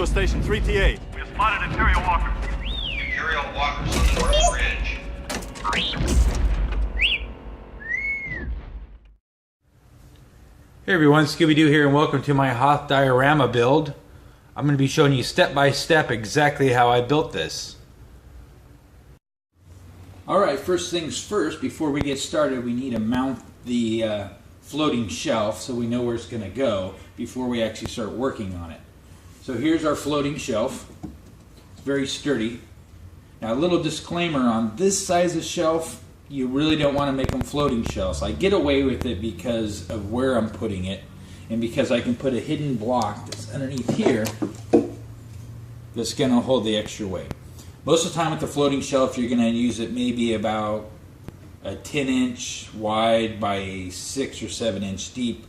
Echo Station 3T8. We have spotted Imperial walkers. Imperial walkers on the north ridge. Hey everyone, Scooby-Doo here and welcome to my Hoth diorama build. I'm going to be showing you step by step exactly how I built this. Alright, first things first, before we get started we need to mount the floating shelf so we know where it's going to go before we actually start working on it. So here's our floating shelf. It's very sturdy. Now a little disclaimer, on this size of shelf you really don't want to make them floating shelves. I get away with it because of where I'm putting it and because I can put a hidden block that's underneath here that's going to hold the extra weight. Most of the time with the floating shelf you're going to use it maybe about a 10-inch wide by a 6 or 7-inch deep.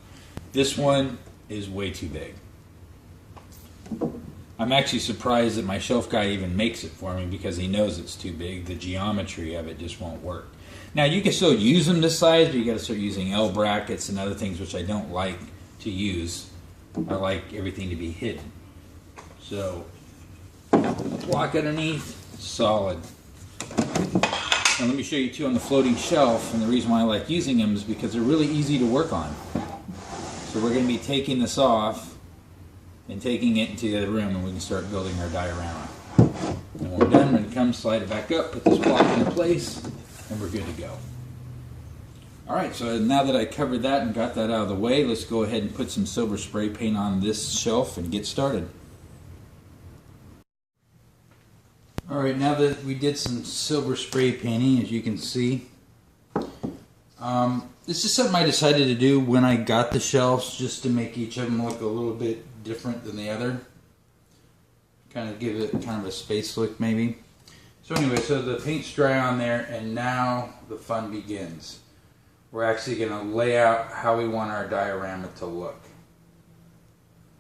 This one is way too big. I'm actually surprised that my shelf guy even makes it for me because he knows it's too big. The geometry of it just won't work. Now you can still use them this size, but you got to start using L brackets and other things which I don't like to use. I like everything to be hidden. So block underneath, solid. Now let me show you two on the floating shelf, and the reason why I like using them is because they're really easy to work on. So we're going to be taking this off and taking it into the other room, and we can start building our diorama. And when we're done, we're going to come slide it back up, put this block into place, and we're good to go. Alright, so now that I covered that and got that out of the way, let's go ahead and put some silver spray paint on this shelf and get started. Alright, now that we did some silver spray painting, as you can see, this is something I decided to do when I got the shelves, just to make each of them look a little bit different than the other. Kind of give it kind of a space look maybe. So anyway, so the paint's dry on there and now the fun begins. We're actually going to lay out how we want our diorama to look.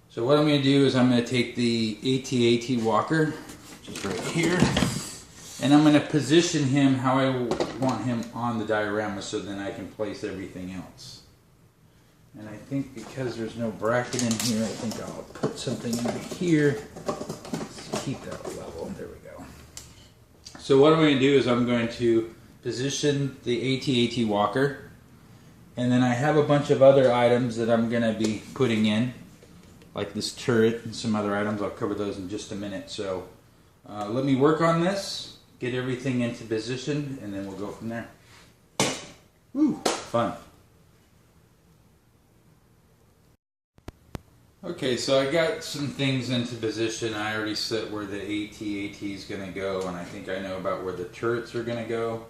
So what I'm going to do is I'm going to take the AT-AT walker, which is right here, and I'm going to position him how I want him on the diorama so then I can place everything else. And I think because there's no bracket in here, I think I'll put something in here to keep that level. There we go. So what I'm going to do is I'm going to position the AT-AT walker, and then I have a bunch of other items that I'm going to be putting in, like this turret and some other items. I'll cover those in just a minute. So let me work on this, get everything into position, and then we'll go from there. Woo, fun. Okay, so I got some things into position. I already set where the AT-AT is going to go, and I think I know about where the turrets are going to go.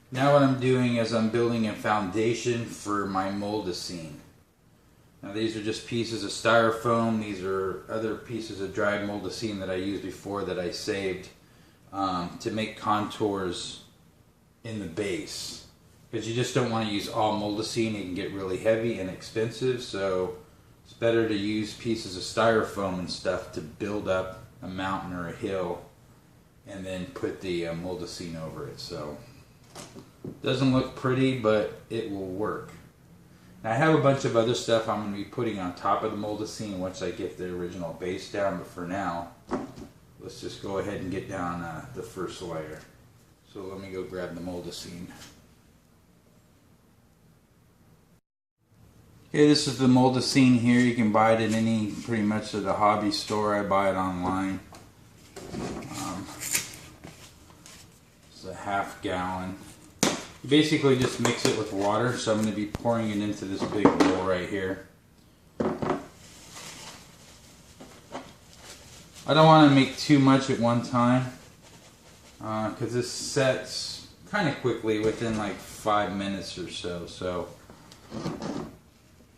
Now what I'm doing is I'm building a foundation for my moldacine. Now these are just pieces of styrofoam. These are other pieces of dried moldacine that I used before that I saved to make contours in the base. Because you just don't want to use all moldacine. It can get really heavy and expensive, so it's better to use pieces of styrofoam and stuff to build up a mountain or a hill and then put the moldacine over it. So it doesn't look pretty, but it will work. Now I have a bunch of other stuff I'm going to be putting on top of the moldacine once I get the original base down, but for now let's just go ahead and get down the first layer. So let me go grab the moldacine. Okay, this is the moldacine here. You can buy it at any, pretty much at a hobby store. I buy it online. It's a half gallon. You basically just mix it with water, so I'm going to be pouring it into this big bowl right here. I don't want to make too much at one time because this sets kind of quickly within like 5 minutes or so. So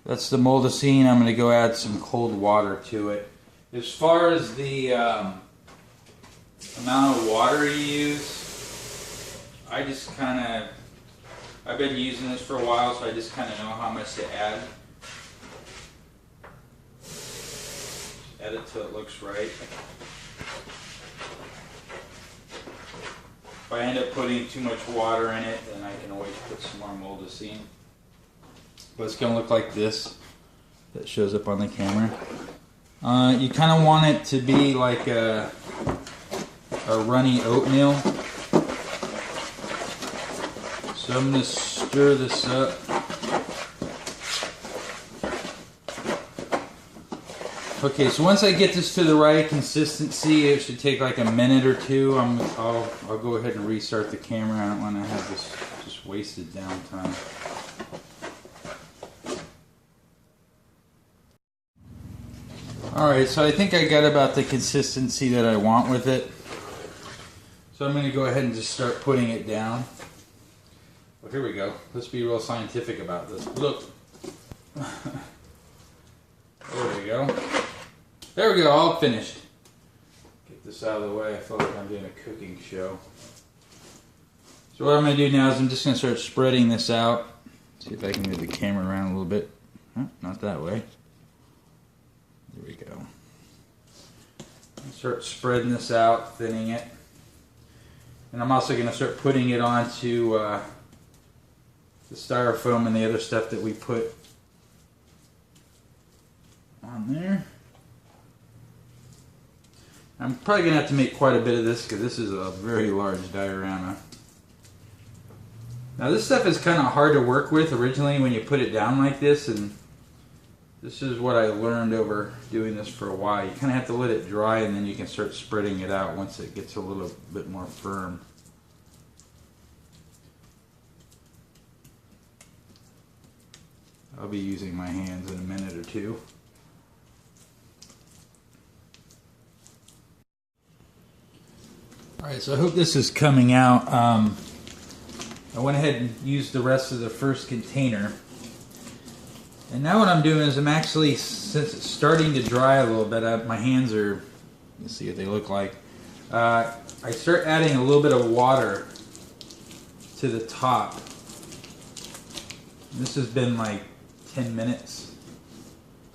that's the moldacine. I'm going to go add some cold water to it. As far as the amount of water you use, I just kind of, I've been using this for a while, so I just kind of know how much to add. Add it till it looks right. If I end up putting too much water in it, then I can always put some more moldacine. But it's going to look like this. That shows up on the camera. You kind of want it to be like a runny oatmeal. So I'm going to stir this up. Okay, so once I get this to the right consistency, it should take like a minute or two. I'll go ahead and restart the camera. I don't want to have this just wasted downtime. Alright, so I think I got about the consistency that I want with it. So I'm going to go ahead and just start putting it down. Well, here we go. Let's be real scientific about this. Look. There we go. There we go, all finished. Get this out of the way. I feel like I'm doing a cooking show. So what I'm going to do now is I'm just going to start spreading this out. See if I can move the camera around a little bit. Not that way. There we go. Start spreading this out, thinning it. And I'm also going to start putting it onto the styrofoam and the other stuff that we put on there. I'm probably going to have to make quite a bit of this because this is a very large diorama. Now this stuff is kind of hard to work with originally when you put it down like this, and this is what I learned over doing this for a while. You kind of have to let it dry and then you can start spreading it out once it gets a little bit more firm. I'll be using my hands in a minute or two. Alright, so I hope this is coming out. I went ahead and used the rest of the first container. And now what I'm doing is I'm actually, since it's starting to dry a little bit, my hands are, let's see what they look like. I start adding a little bit of water to the top. This has been like 10 minutes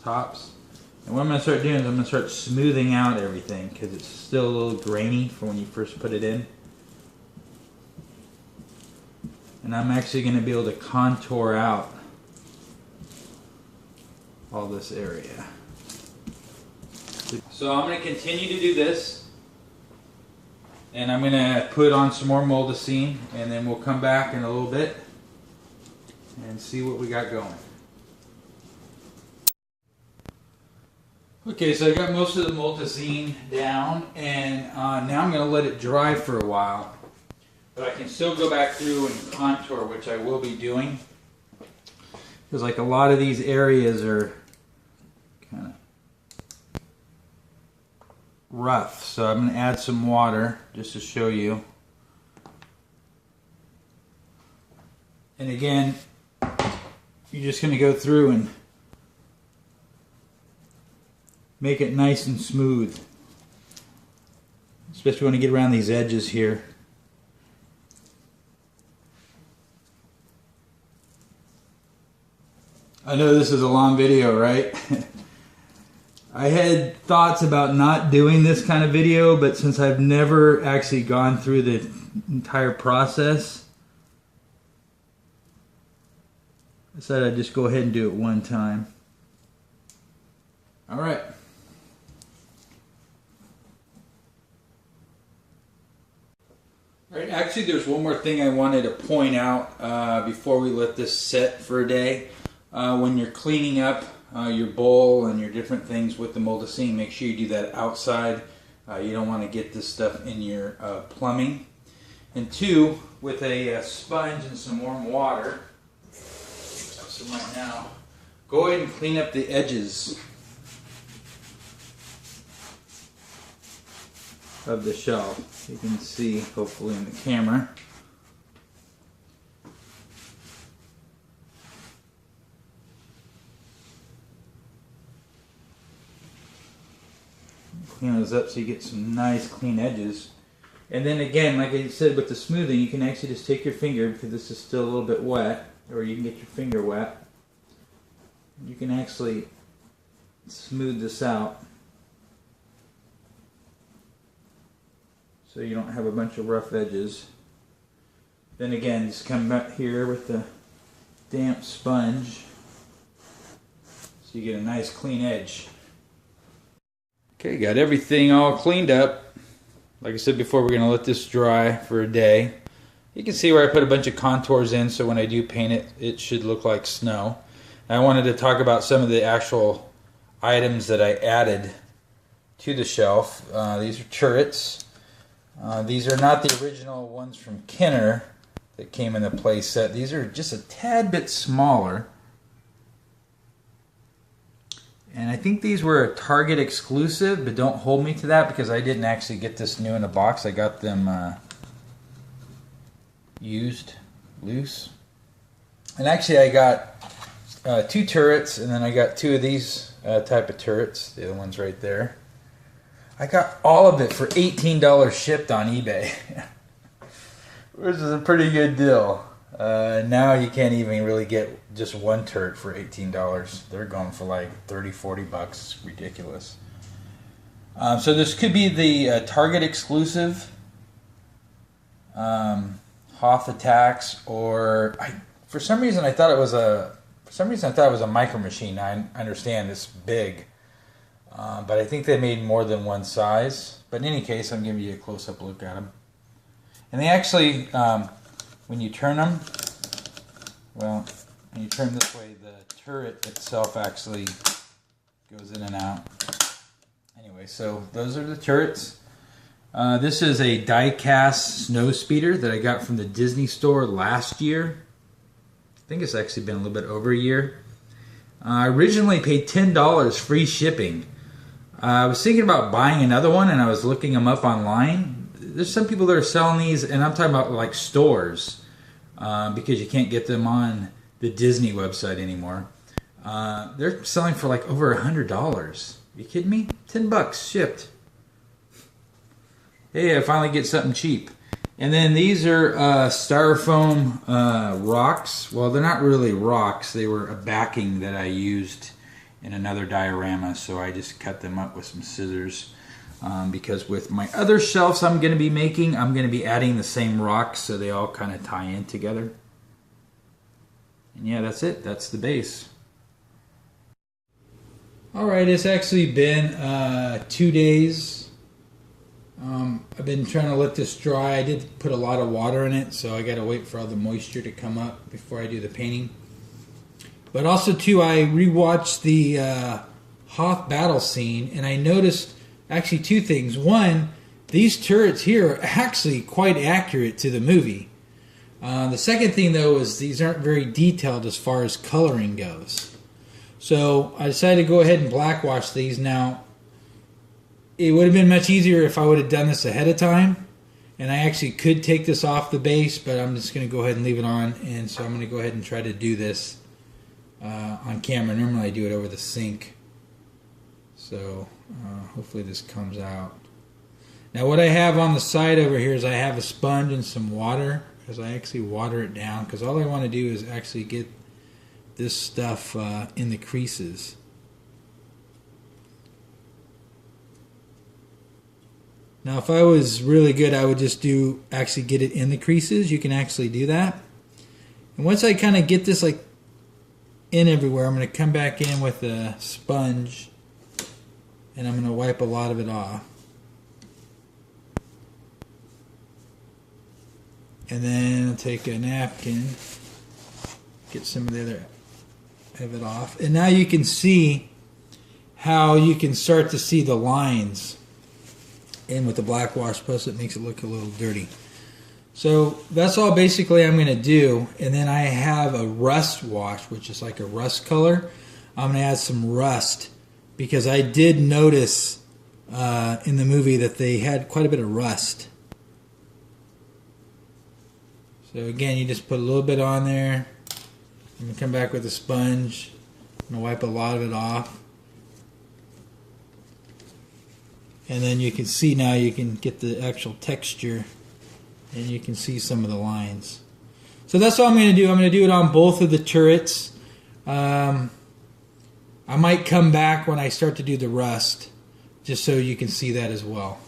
tops. And what I'm going to start doing is I'm going to start smoothing out everything because it's still a little grainy from when you first put it in. And I'm actually going to be able to contour out all this area. So I'm going to continue to do this. And I'm going to put on some more moldacine, and then we'll come back in a little bit and see what we got going. Okay, so I got most of the moldacine down, and now I'm going to let it dry for a while. But I can still go back through and contour, which I will be doing. Because like a lot of these areas are kind of rough. So I'm going to add some water just to show you. And again, you're just going to go through and make it nice and smooth. Especially when you get around these edges here. I know this is a long video, right? I had thoughts about not doing this kind of video, but since I've never actually gone through the entire process, I said I'd just go ahead and do it one time. Alright. Alright, actually there's one more thing I wanted to point out before we let this set for a day. When you're cleaning up your bowl and your different things with the moldacine, make sure you do that outside. You don't want to get this stuff in your plumbing. And two, with a sponge and some warm water, so right now, go ahead and clean up the edges of the shelf. You can see, hopefully in the camera. Clean those up so you get some nice clean edges. And then again, like I said with the smoothing, you can actually just take your finger, because this is still a little bit wet, or you can get your finger wet. You can actually smooth this out so you don't have a bunch of rough edges. Then again, just come back here with the damp sponge so you get a nice clean edge. Okay, got everything all cleaned up. Like I said before, we're going to let this dry for a day. You can see where I put a bunch of contours in, so when I do paint it, it should look like snow. And I wanted to talk about some of the actual items that I added to the shelf. These are turrets. These are not the original ones from Kenner that came in the play set. These are just a tad bit smaller. And I think these were a Target exclusive, but don't hold me to that because I didn't actually get this new in a box. I got them used, loose. And actually I got 2 turrets, and then I got 2 of these type of turrets, the other one's right there. I got all of it for $18 shipped on eBay, which is a pretty good deal. Now you can't even really get just one turret for $18. They're going for like 30, 40 bucks. It's ridiculous. So this could be the Target exclusive Hoth attacks, or for some reason I thought it was a Micro Machine. I understand it's big, but I think they made more than one size. But in any case, I'm giving you a close-up look at them. And they actually, when you turn them, well, when you turn this way, the turret itself actually goes in and out. Anyway, so those are the turrets. This is a Diecast Snowspeeder that I got from the Disney store last year. I think it's actually been a little bit over a year. I originally paid $10 free shipping. I was thinking about buying another one, and I was looking them up online. There's some people that are selling these, and I'm talking about like stores, because you can't get them on the Disney website anymore. They're selling for like over $100. Are you kidding me? 10 bucks shipped. Hey, I finally get something cheap. And then these are styrofoam rocks. Well, they're not really rocks. They were a backing that I used in another diorama, so I just cut them up with some scissors. Because with my other shelves I'm going to be making, I'm going to be adding the same rocks so they all kind of tie in together. And yeah, that's it. That's the base. Alright, it's actually been 2 days. I've been trying to let this dry. I did put a lot of water in it, so I got to wait for all the moisture to come up before I do the painting. But also too, I rewatched the Hoth battle scene, and I noticed actually 2 things. One, these turrets here are actually quite accurate to the movie. The second thing though is these aren't very detailed as far as coloring goes. So I decided to go ahead and black wash these. Now, it would have been much easier if I would have done this ahead of time, and I actually could take this off the base, but I'm just going to go ahead and leave it on. And so I'm going to go ahead and try to do this on camera. Normally I do it over the sink, so hopefully this comes out. Now what I have on the side over here is I have a sponge and some water, because I actually water it down, because all I want to do is actually get this stuff in the creases. Now if I was really good, I would just actually get it in the creases. You can actually do that. And once I kind of get this like in everywhere, I'm going to come back in with a sponge, and I'm going to wipe a lot of it off. And then I'll take a napkin, get some of the other of it off. And now you can see how you can start to see the lines. And with the black wash, plus it makes it look a little dirty. So that's all basically I'm going to do. And then I have a rust wash, which is like a rust color. I'm going to add some rust, because I did notice in the movie that they had quite a bit of rust. So again, you just put a little bit on there. I'm going to come back with a sponge. I'm going to wipe a lot of it off. And then you can see now, you can get the actual texture, and you can see some of the lines. So that's what I'm going to do. I'm going to do it on both of the turrets. I might come back when I start to do the rust, just so you can see that as well.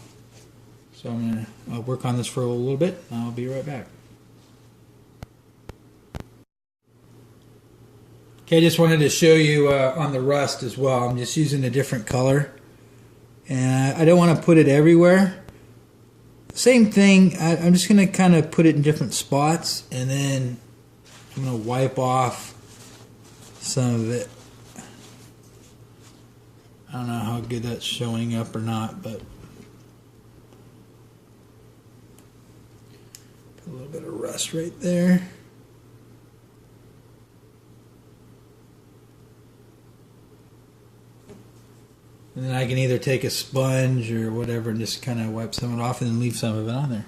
So I'm going to work on this for a little bit. I'll be right back. Okay, I just wanted to show you on the rust as well. I'm just using a different color. And I don't want to put it everywhere. Same thing, I'm just going to kind of put it in different spots, and then I'm going to wipe off some of it. I don't know how good that's showing up or not, but put a little bit of rust right there. And then I can either take a sponge or whatever and just kind of wipe some of it off and then leave some of it on there.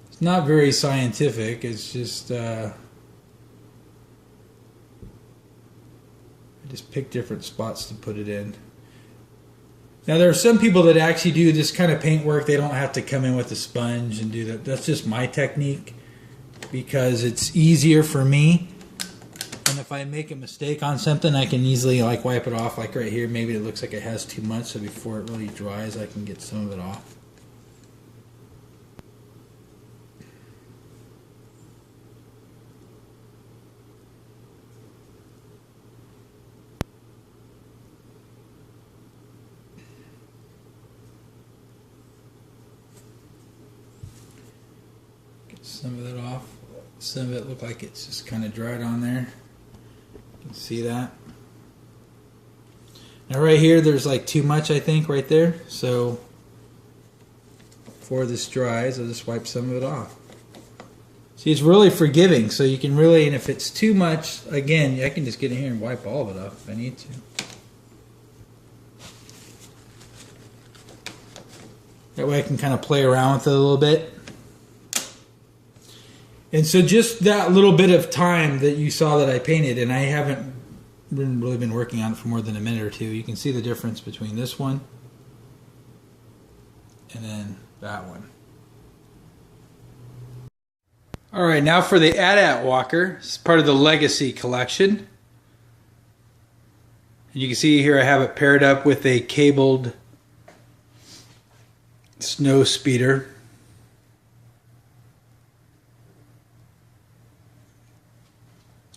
It's not very scientific. It's just I just pick different spots to put it in. Now there are some people that actually do this kind of paint work. They don't have to come in with a sponge and do that. That's just my technique because it's easier for me. And if I make a mistake on something, I can easily like wipe it off. Like right here, maybe it looks like it has too much, so before it really dries, I can get some of it off. Get some of it off. Some of it look like it's just kind of dried on there. See that? Now right here there's like too much, I think, right there. So before this dries, I'll just wipe some of it off. See, it's really forgiving, so you can really, and if it's too much, again, I can just get in here and wipe all of it off if I need to. That way I can kind of play around with it a little bit. And so just that little bit of time that you saw that I painted, and I haven't really been working on it for more than a minute or two, you can see the difference between this one and then that one. Alright, now for the AT-AT walker. It's part of the Legacy collection. And you can see here I have it paired up with a cabled Snowspeeder.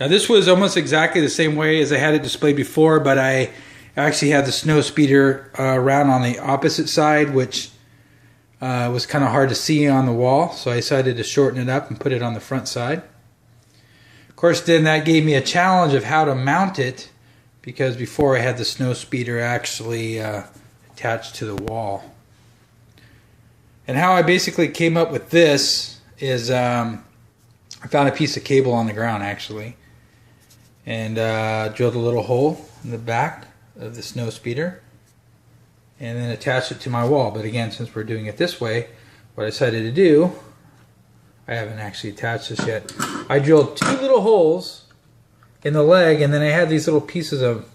Now this was almost exactly the same way as I had it displayed before, but I actually had the Snowspeeder around on the opposite side, which was kind of hard to see on the wall, so I decided to shorten it up and put it on the front side. Of course, then that gave me a challenge of how to mount it, because before I had the Snowspeeder actually attached to the wall. And how I basically came up with this is I found a piece of cable on the ground actually, and drilled a little hole in the back of the Snowspeeder and then attached it to my wall. But again, since we're doing it this way, what I decided to do, I haven't actually attached this yet, I drilled 2 little holes in the leg, and then I had these little pieces of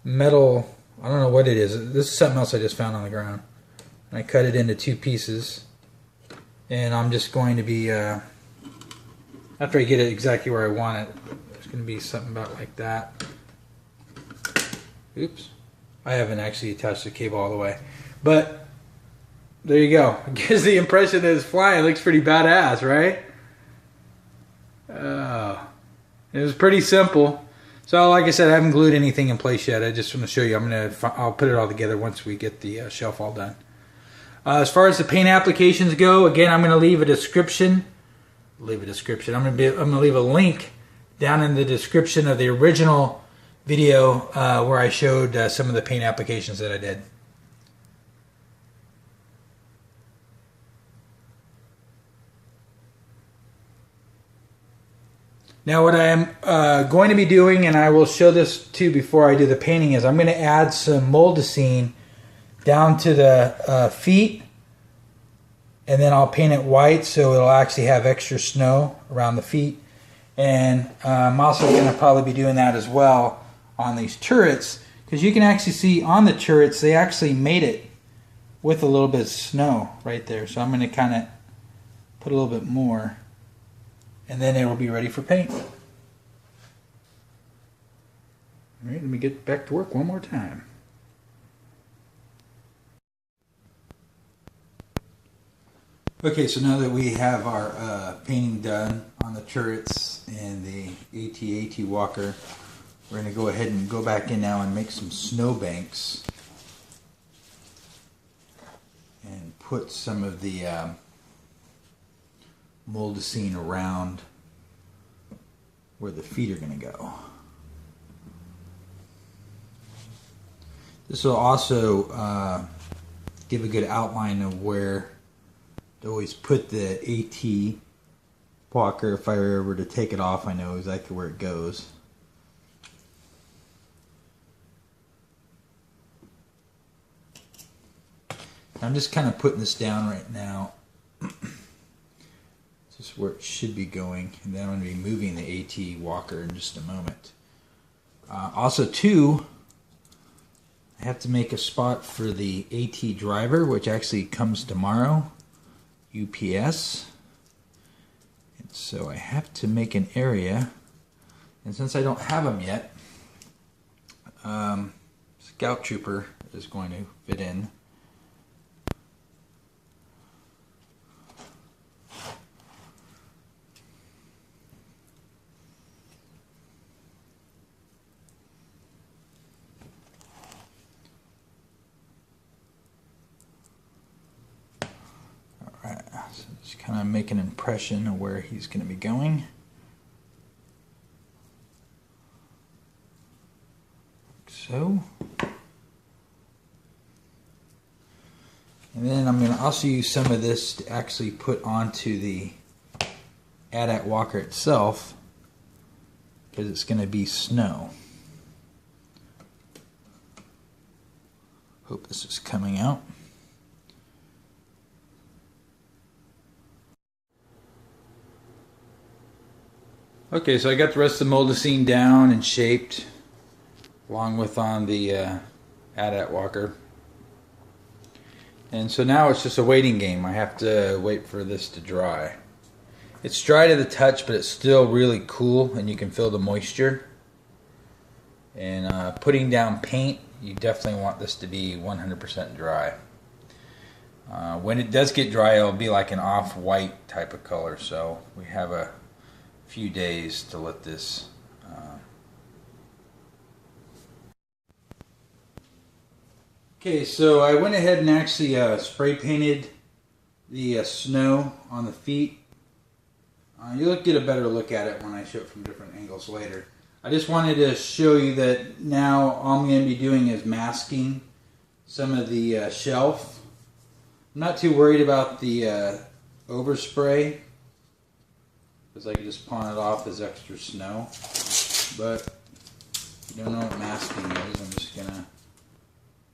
metal, I don't know what it is, this is something else I just found on the ground, and I cut it into 2 pieces, and I'm just going to be after I get it exactly where I want it, there's going to be something about like that. Oops. I haven't actually attached the cable all the way. But, there you go. It gives the impression that it's flying. It looks pretty badass, right? Oh. It was pretty simple. So, like I said, I haven't glued anything in place yet. I just want to show you. I'll put it all together once we get the shelf all done. As far as the paint applications go, again, I'm going to leave a description. I'm going to leave a link down in the description of the original video where I showed some of the paint applications that I did. Now what I am going to be doing, and I will show this too before I do the painting, is I'm going to add some moldacine down to the feet, and then I'll paint it white so it'll actually have extra snow around the feet. And I'm also going to probably be doing that as well on these turrets, because you can actually see on the turrets they actually made it with a little bit of snow right there. So I'm going to kind of put a little bit more, and then it will be ready for paint. All right, let me get back to work one more time. Okay, so now that we have our painting done on the turrets and the AT-AT walker, We're going to go ahead and go back in now and make some snow banks. And put some of the moldacine around where the feet are going to go. This will also give a good outline of where to always put the AT walker. If I were ever to take it off, I know exactly where it goes. I'm just kind of putting this down right now. Just where it should be going, and then I'm going to be moving the AT walker in just a moment. Also, too, I have to make a spot for the AT driver, which actually comes tomorrow, UPS. And so I have to make an area, and since I don't have them yet, Scout Trooper is going to fit in. So just kind of make an impression of where he's going to be going. Like so. And then I'm going to also use some of this to actually put onto the AT walker itself, because it's going to be snow. Hope this is coming out. Okay, so I got the rest of the moldacine down and shaped, along with on the AT walker. And so now it's just a waiting game. I have to wait for this to dry. It's dry to the touch, but it's still really cool, and you can feel the moisture. And putting down paint, you definitely want this to be 100% dry. When it does get dry, it'll be like an off-white type of color, so we have a few days to let this Okay, so I went ahead and actually spray painted the snow on the feet. You'll get a better look at it when I show it from different angles later. I just wanted to show you that now all I'm going to be doing is masking some of the shelf. I'm not too worried about the overspray, because I can just pawn it off as extra snow. But if you don't know what masking is, I'm just going to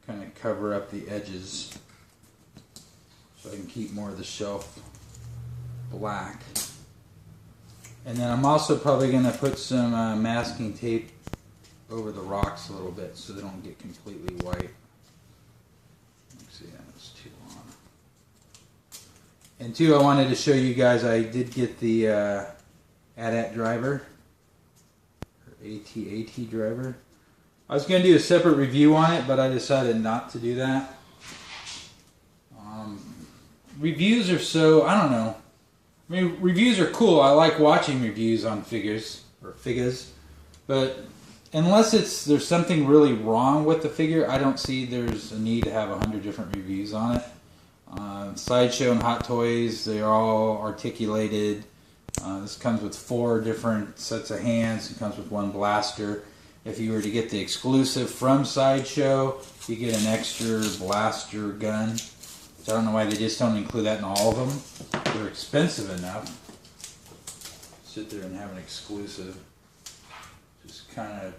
kind of cover up the edges so I can keep more of the shelf black. And then I'm also probably going to put some masking tape over the rocks a little bit so they don't get completely white. Let's see, that was too long. And two, I wanted to show you guys, I did get the AT driver, or AT driver. I was going to do a separate review on it, but I decided not to do that. Reviews are so, I don't know. I mean, reviews are cool. I like watching reviews on figures, but unless there's something really wrong with the figure, I don't see there's a need to have 100 different reviews on it. SideShow and Hot Toys, they're all articulated. This comes with 4 different sets of hands. It comes with 1 blaster. If you were to get the exclusive from SideShow, you get an extra blaster gun. Which I don't know why they just don't include that in all of them. They're expensive enough. Sit there and have an exclusive. Just kind of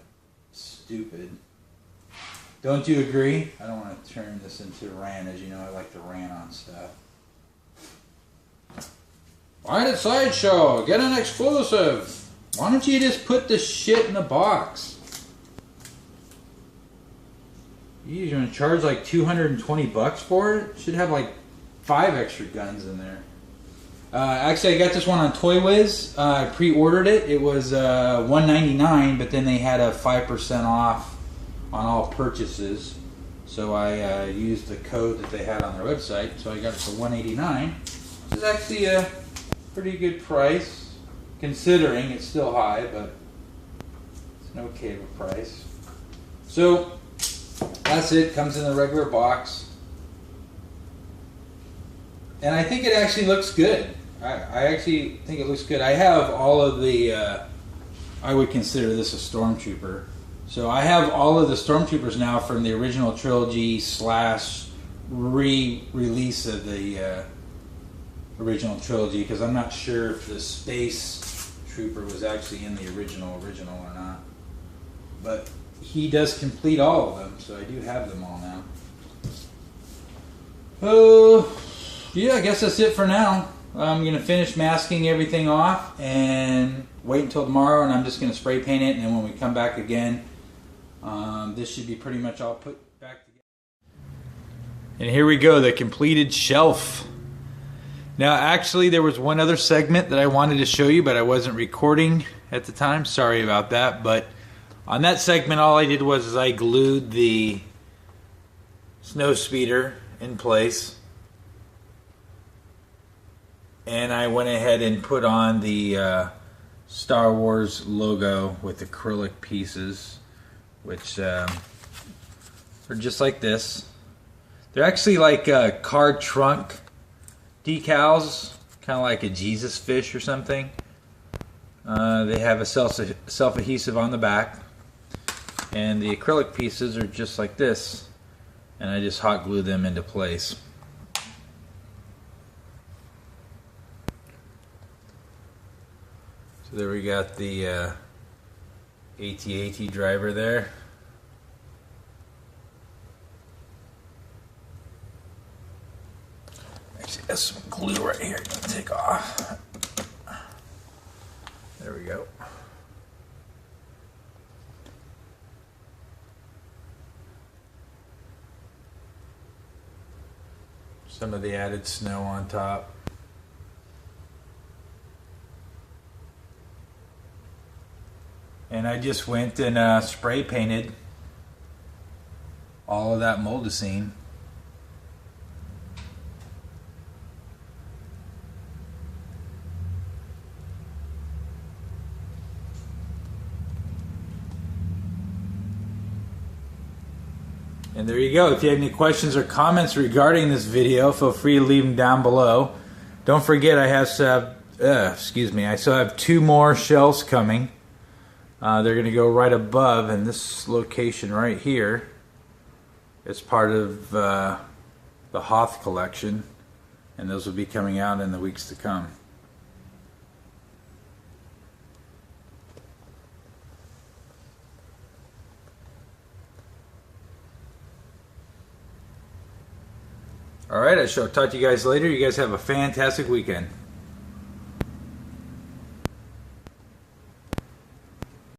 stupid. Don't you agree? I don't want to turn this into a rant. As you know, I like to rant on stuff. Why did SideShow get an exclusive? Why don't you just put this shit in a box? You're going to charge like $220 for it? Should have like 5 extra guns in there. Actually, I got this one on Toy Wiz. I pre-ordered it. It was $199, but then they had a 5% off on all purchases. So I used the code that they had on their website. So I got it for $189. Which is actually a pretty good price, considering it's still high, but it's No cave of price. So that's it. Comes in the regular box, and I think it actually looks good. I actually think it looks good. I have all of the. I would consider this a Stormtrooper. So I have all of the Stormtroopers now from the original trilogy / re-release of the original trilogy, because I'm not sure if the Space Trooper was actually in the original or not. But he does complete all of them, so I do have them all now. Oh, yeah, I guess that's it for now. I'm going to finish masking everything off and wait until tomorrow, and I'm just going to spray paint it, and then when we come back again, this should be pretty much all put back together. And here we go, the completed shelf. Now, actually, there was one other segment that I wanted to show you, but I wasn't recording at the time. Sorry about that. But on that segment, all I did was I glued the Snowspeeder in place. And I went ahead and put on the Star Wars logo with acrylic pieces, which are just like this. They're actually like car trunk decals, kind of like a Jesus fish or something. They have a self-adhesive on the back, and the acrylic pieces are just like this, and I just hot glue them into place. So there we got the AT-AT driver there. Actually, there's some glue right here I'm gonna take off. There we go. Some of the added snow on top. And I just went and spray painted all of that moldacine. And there you go. If you have any questions or comments regarding this video, feel free to leave them down below. Don't forget, I have I still have 2 more shelves coming. They're going to go right above in this location right here. It's part of the Hoth collection, and those will be coming out in the weeks to come. Alright, I shall talk to you guys later. You guys have a fantastic weekend.